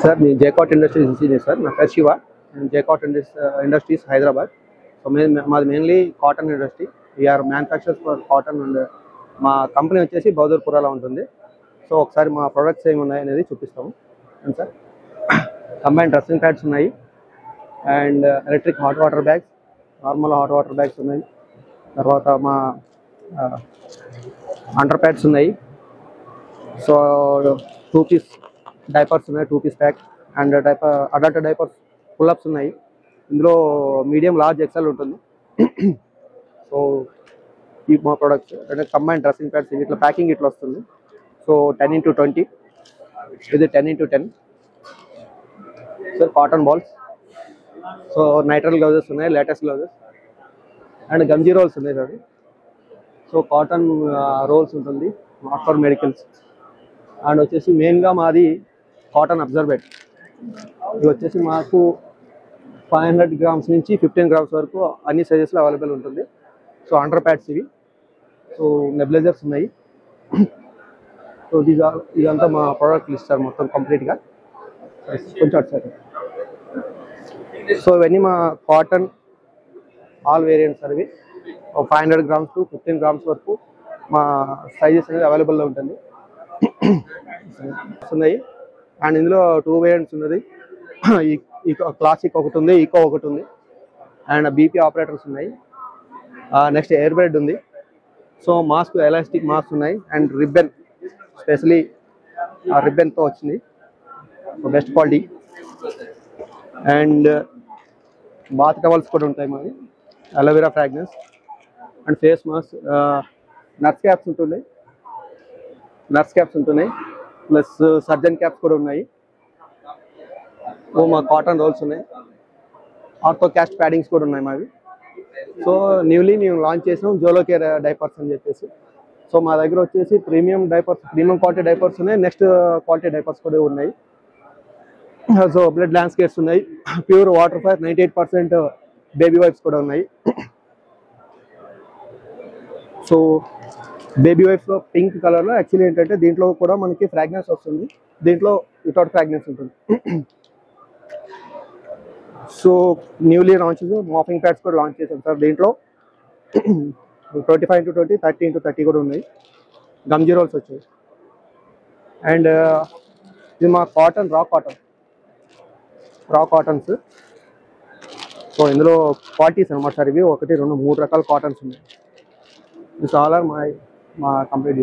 Sir నేను Jcot industries engineer sir. నా పేరు శివ. నేను జేకాట్ ఇండస్ట్రీస్ హైదరాబాద్. సో మాది mainly cotton industry. We are manufactures for cotton and మా కంపెనీ వచ్చేసి బహదూర్పురాలో ఉంటుంది. సో ఒకసారి మా ప్రొడక్ట్స్ ఏమి ఉన్నాయి అనేది చూపిస్తాము సార్. కంబైన్ డ్రెస్సింగ్ ప్యాడ్స్ ఉన్నాయి and electric hot water bags, normal hot water bags ఉన్నాయి. తర్వాత మా అండర్ ప్యాడ్స్ ఉన్నాయి. సో 2 పీస్ డైపర్స్ ఉన్నాయి, 2 piece pack and adult diapers pullups ఉన్నాయి. ఇందులో మీడియం, లార్జ్, ఎక్సెల్ ఉంటుంది. సో ఈ మా ప్రొడక్ట్స్ అంటే కంబైన్ డ్రెస్సింగ్ ప్యాడ్స్ ఇట్లా ప్యాకింగ్ ఇట్లా వస్తుంది. సో 10x20, ఇది 10x10. So cotton balls, so nitrile gloves ఉన్నాయి, లేటెస్ట్ గ్లౌజెస్ అండ్ గంజీ రోల్స్ ఉన్నాయి సార్. సో కాటన్ రోల్స్ ఉంటుంది, నాట్ ఫర్ మెడికల్స్. అండ్ వచ్చేసి మెయిన్గా మాది కాటన్ అబ్జర్బెట్. ఇది వచ్చేసి మాకు 500 గ్రామ్స్ నుంచి 15 గ్రామ్స్ వరకు అన్ని సైజెస్లో అవైలబుల్ ఉంటుంది. సో అండర్ ప్యాడ్స్ ఇవి. సో నెబ్లైజర్స్ ఉన్నాయి. సో ఇదంతా మా ప్రోడక్ట్ లిస్ట్ సార్ మొత్తం కంప్లీట్గా. కొంచెం సార్. సో ఇవన్నీ మా కాటన్ ఆల్ వేరియంట్స్ సార్. ఇవి 500 గ్రామ్స్ టు 15 గ్రామ్స్ వరకు మా సైజెస్ అనేది అవైలబుల్లో ఉంటుంది ఉన్నాయి. అండ్ ఇందులో 2 వేరియంట్స్ ఉన్నది. క్లాసిక్ ఒకటి ఉంది, ఈకో ఒకటి ఉంది అండ్ బీపీ ఆపరేటర్స్ ఉన్నాయి. నెక్స్ట్ ఎయిర్ బెడ్ ఉంది. సో మాస్క్, ఎలాస్టిక్ మాస్క్ ఉన్నాయి అండ్ రిబ్బన్, స్పెషలీ రిబ్బన్తో వచ్చింది. So best quality. And bath towels కూడా ఉంటాయి మాది, aloe vera fragrance and face mask. Nurse caps ఉంటున్నాయి, ప్లస్ సర్జన్ క్యాప్స్ కూడా ఉన్నాయి. మా కాటన్ రోల్స్ ఉన్నాయి, ఆర్థో క్యాస్ట్ ప్యాడింగ్స్ కూడా ఉన్నాయి మావి. సో న్యూలీ మేము లాంచ్ చేసాం జోలో కేర్ డైపర్స్ అని చెప్పేసి. సో మా దగ్గర వచ్చేసి ప్రీమియం క్వాలిటీ డైపర్స్ ఉన్నాయి, నెక్స్ట్ క్వాలిటీ డైపర్స్ కూడా ఉన్నాయి. సో బ్లడ్ ల్యాండ్స్కేప్స్ ఉన్నాయి, pure water fire 98% baby wipes కూడా ఉన్నాయి. సో బేబీ వైప్స్లో పింక్ కలర్లో యాక్చువల్లీ ఏంటంటే దీంట్లో కూడా మనకి ఫ్రాగ్రెన్స్ వస్తుంది, దీంట్లో వితౌట్ ఫ్రాగ్రెన్స్ ఉంటుంది. So newly launch mopping pads కూడా లాంచ్ చేశాం సార్. దీంట్లో 25x20, 30x30 కూడా ఉన్నాయి. గంజీ రోల్స్ వచ్చాయి. అండ్ ఇది మా కాటన్, రా కాటన్స్. సో ఇందులో క్వాలిటీస్ అనమాట సార్. ఇవి 1, 2, 3 రకాల కాటన్స్ ఉన్నాయి. దిస్ ఆల్ ఆర్ మా కంప్లీట్.